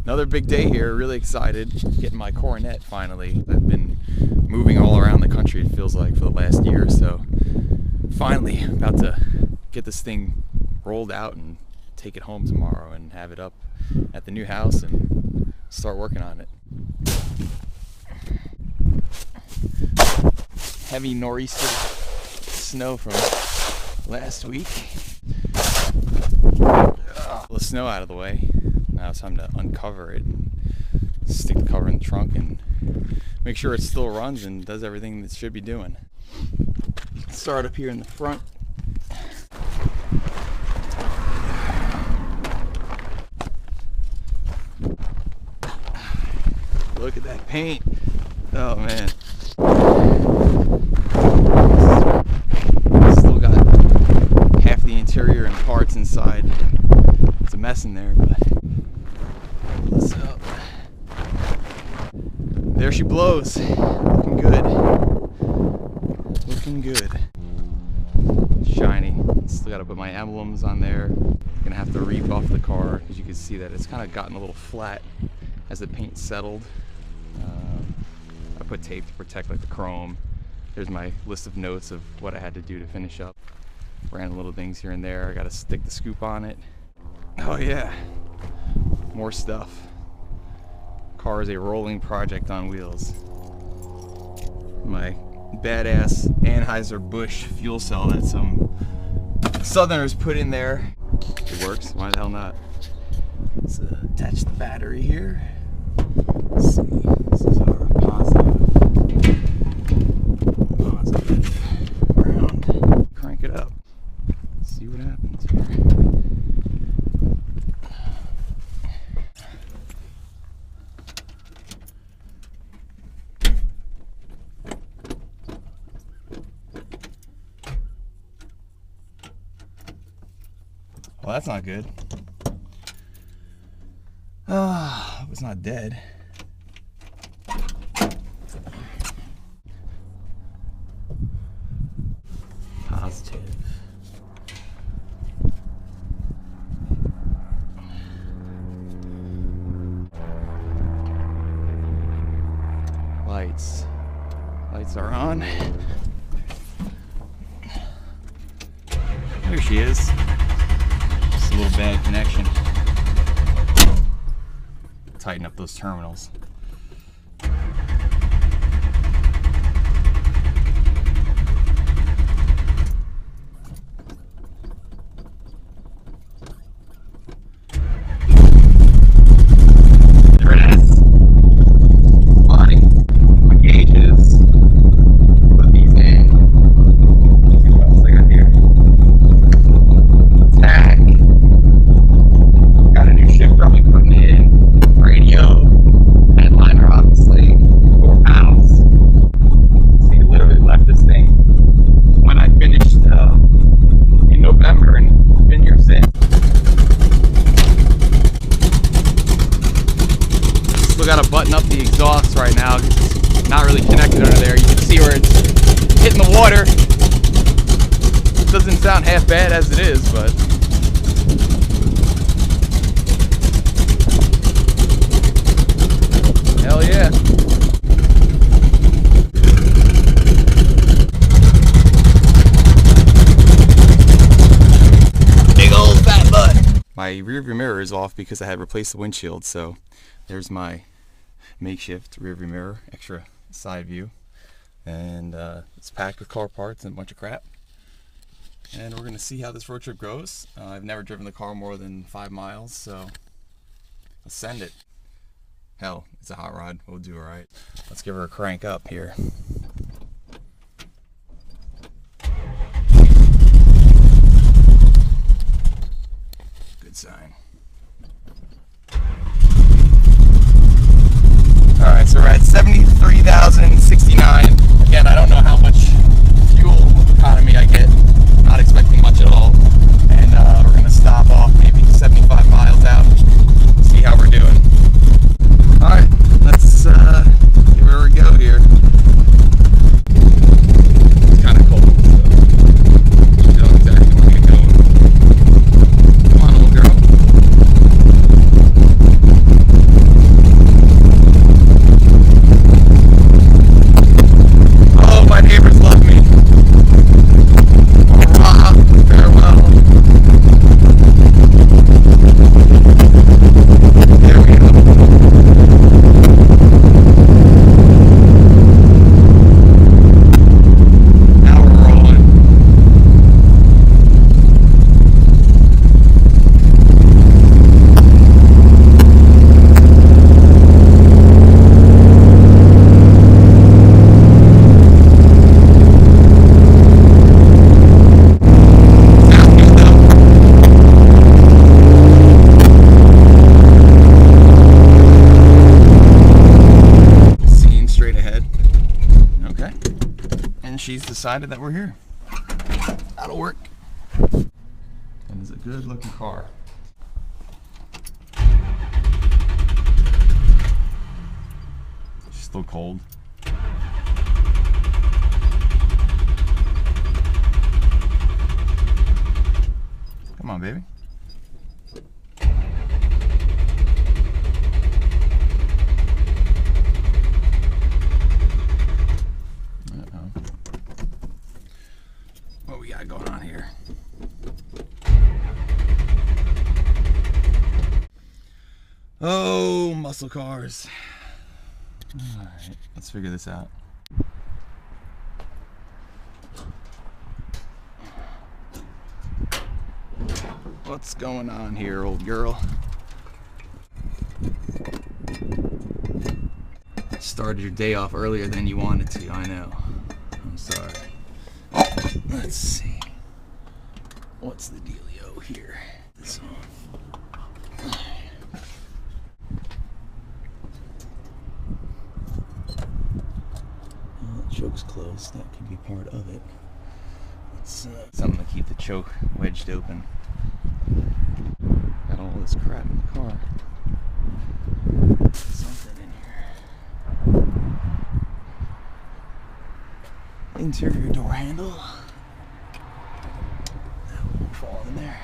Another big day here, really excited. Getting my Coronet finally. I've been moving all around the country, it feels like, for the last year or so. Finally, about to get this thing rolled out and take it home tomorrow and have it up at the new house and start working on it. Heavy nor'easter snow from last week. The snow out of the way. Now it's time to uncover it and stick the cover in the trunk and make sure it still runs and does everything that it should be doing. Start up here in the front. Look at that paint. Oh man. Still got half the interior and parts inside. It's a mess in there, but so there she blows. Looking good. Looking good. Shiny. Still gotta put my emblems on there. Gonna have to rebuff the car because you can see that it's kind of gotten a little flat as the paint settled. I put tape to protect like the chrome. There's my list of notes of what I had to do to finish up. Random little things here and there. I gotta stick the scoop on it. Oh yeah, more stuff. Car is a rolling project on wheels. My badass Anheuser-Busch fuel cell that some Southerners put in there. It works, why the hell not? Let's attach the battery here. Let's see, this is our positive ground. Crank it up. See what happens here. Well, that's not good. Ah, it's not dead. Positive. Lights. Lights are on. There she is. Just a little bad connection. Tighten up those terminals. Got to button up the exhaust right now. It's not really connected under there. You can see where it's hitting the water. It doesn't sound half bad as it is, but hell yeah. Big old fat butt. My rear view mirror is off because I had replaced the windshield, so there's my makeshift rear view mirror, extra side view, and it's packed with car parts and a bunch of crap. And we're gonna see how this road trip goes. I've never driven the car more than 5 miles, so let's send it. Hell, it's a hot rod, we'll do alright. Let's give her a crank up here. Good sign. Alright, so we're at 73,069. Again, I don't know how much fuel economy I get. Not expecting much at all. And we're going to stop off maybe 75 miles out. See how we're doing. Alright, let's see where we go here. It's kind of cold, so I don't exactly want to get going. Come on, little girl. decided that we're here. That'll work. And it's a good looking car. It's still cold. Come on, baby. What we got going on here? Oh, muscle cars. All right, let's figure this out. What's going on here, old girl? Started your day off earlier than you wanted to, I know. I'm sorry. Let's see. What's the dealio here? This one. Well, the choke's closed. That could be part of it. It's something to keep the choke wedged open. Got all this crap in the car. Something in here. Interior door handle. That won't fall in there.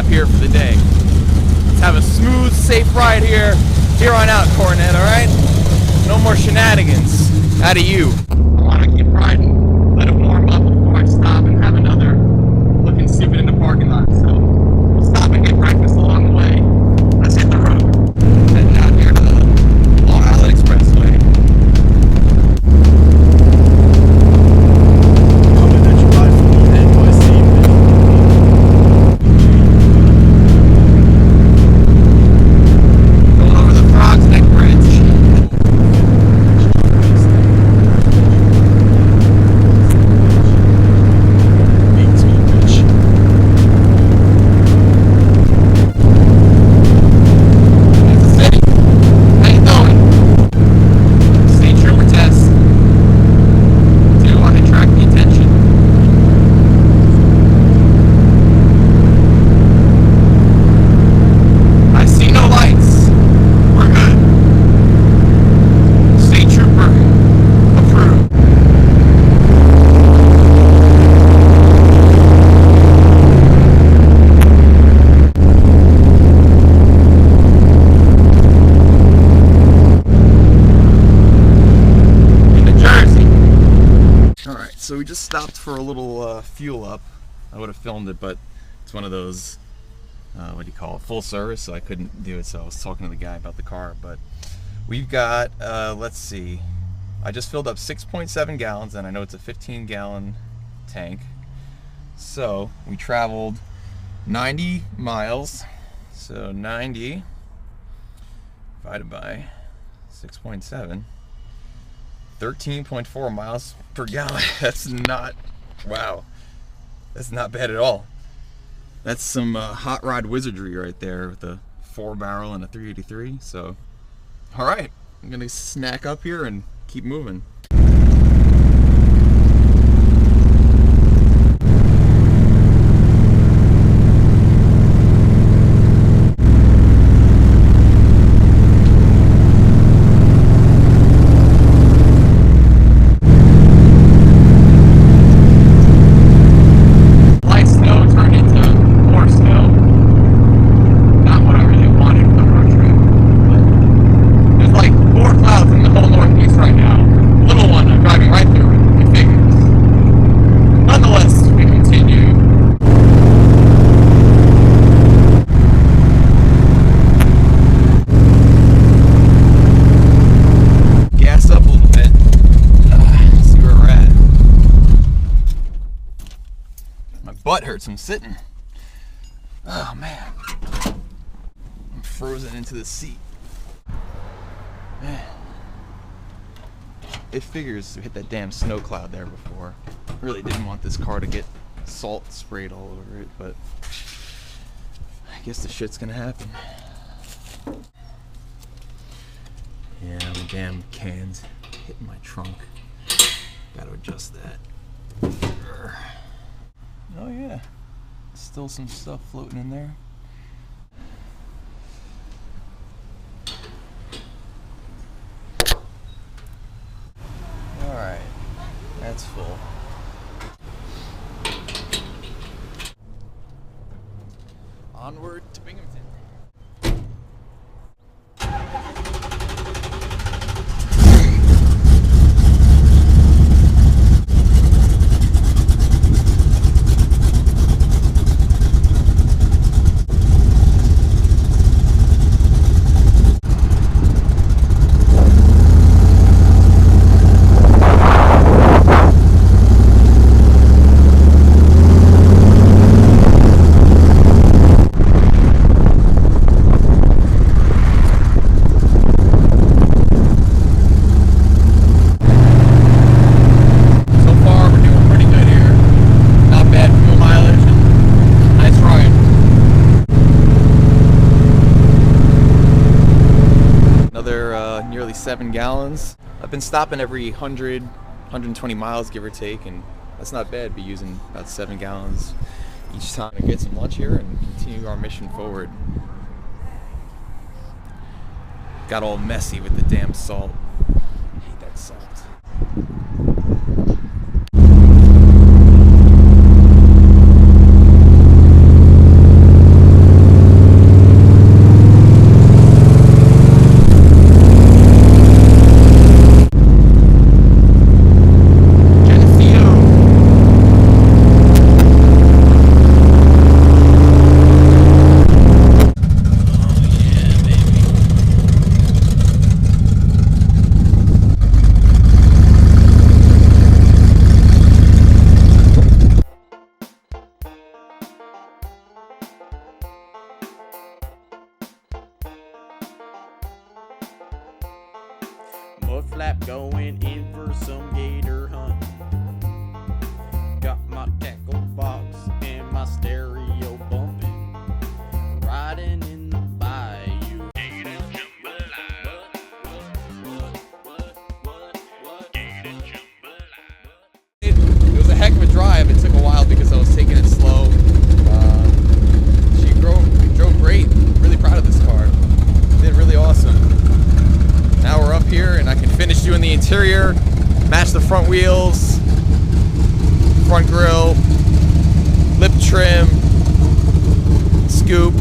Here for the day. Let's have a smooth, safe ride here on out, Coronet, alright? No more shenanigans out of you. I want to keep riding, let it warm up before I stop and have another looking stupid in the parking lot. So we'll stop and get breakfast along the way. Let's hit the road. Heading out here to the Long Island Expressway. So we just stopped for a little fuel up. I would have filmed it, but it's one of those, what do you call it, full service, so I couldn't do it, so I was talking to the guy about the car. But we've got, let's see, I just filled up 6.7 gallons, and I know it's a 15-gallon tank. So we traveled 90 miles, so 90 divided by 6.7. 13.4 miles per gallon. That's not, wow, that's not bad at all. That's some hot rod wizardry right there with a 4-barrel and a 383. So, all right, I'm gonna snack up here and keep moving. Right now, a little butt hurts from sitting. Oh man, I'm frozen into the seat. Man, it figures we hit that damn snow cloud there before. Really didn't want this car to get salt sprayed all over it, but I guess the shit's gonna happen. Yeah, the damn cans hitting my trunk. Gotta adjust that. Oh yeah, still some stuff floating in there. Alright, that's full. Onward to Binghamton. Nearly 7 gallons. I've been stopping every 100, 120 miles, give or take, and that's not bad. Be using about 7 gallons each time to get some lunch here and continue our mission forward. Got all messy with the damn salt. I hate that salt. Mudflap going in for some gator hunt. Got my tackle box and my stereo bumping. Riding in the bayou. Gator jambalaya. What? Gator jambalaya. It was a heck of a drive. It took a while because I was taking it slow. She drove great. Really proud of this car. Did really awesome. Now we're up here and I can finish doing the interior, match the front wheels, front grille, lip trim, scoop,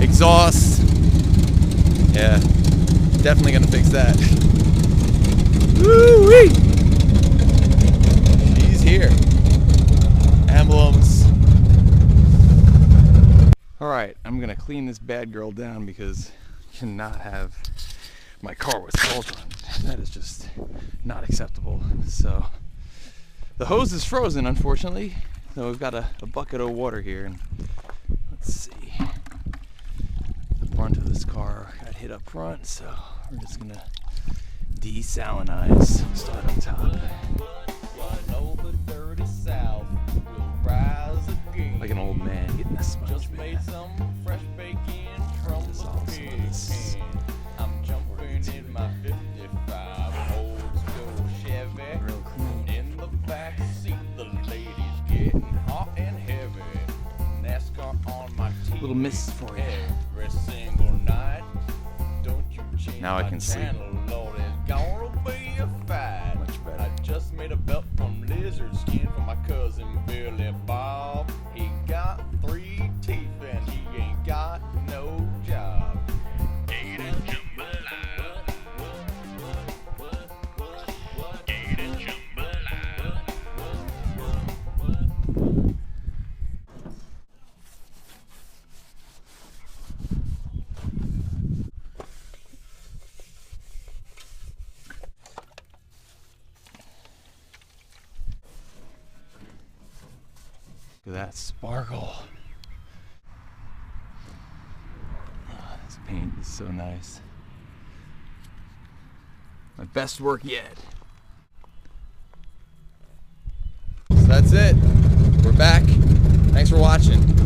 exhaust. Yeah, definitely gonna fix that. Woo-wee! She's here. Emblems. Alright, I'm gonna clean this bad girl down because I cannot have my car with salt on. That is just not acceptable. So the hose is frozen, unfortunately. So we've got a bucket of water here, and let's see. The front of this car got hit up front, so we're just gonna desalinize. Start on top. Like an old man getting a sponge. Just made some fresh bacon from the pig. I'm jumping in my 55 old school Chevy. Real clean. In the back seat, the ladies getting hot and heavy. NASCAR on my TV. Little miss for you. Every single night. Don't you change Now I my can sleep. channel, Lord, it's gonna be a fight. Much better. I just made a belt from lizard skin for my cousin Billy Bob. He got 3 teeth and he ain't got no job. Gator jambalaya. Gator jambalaya. Look at that sparkle. Oh, this paint is so nice. My best work yet. So that's it. We're back. Thanks for watching.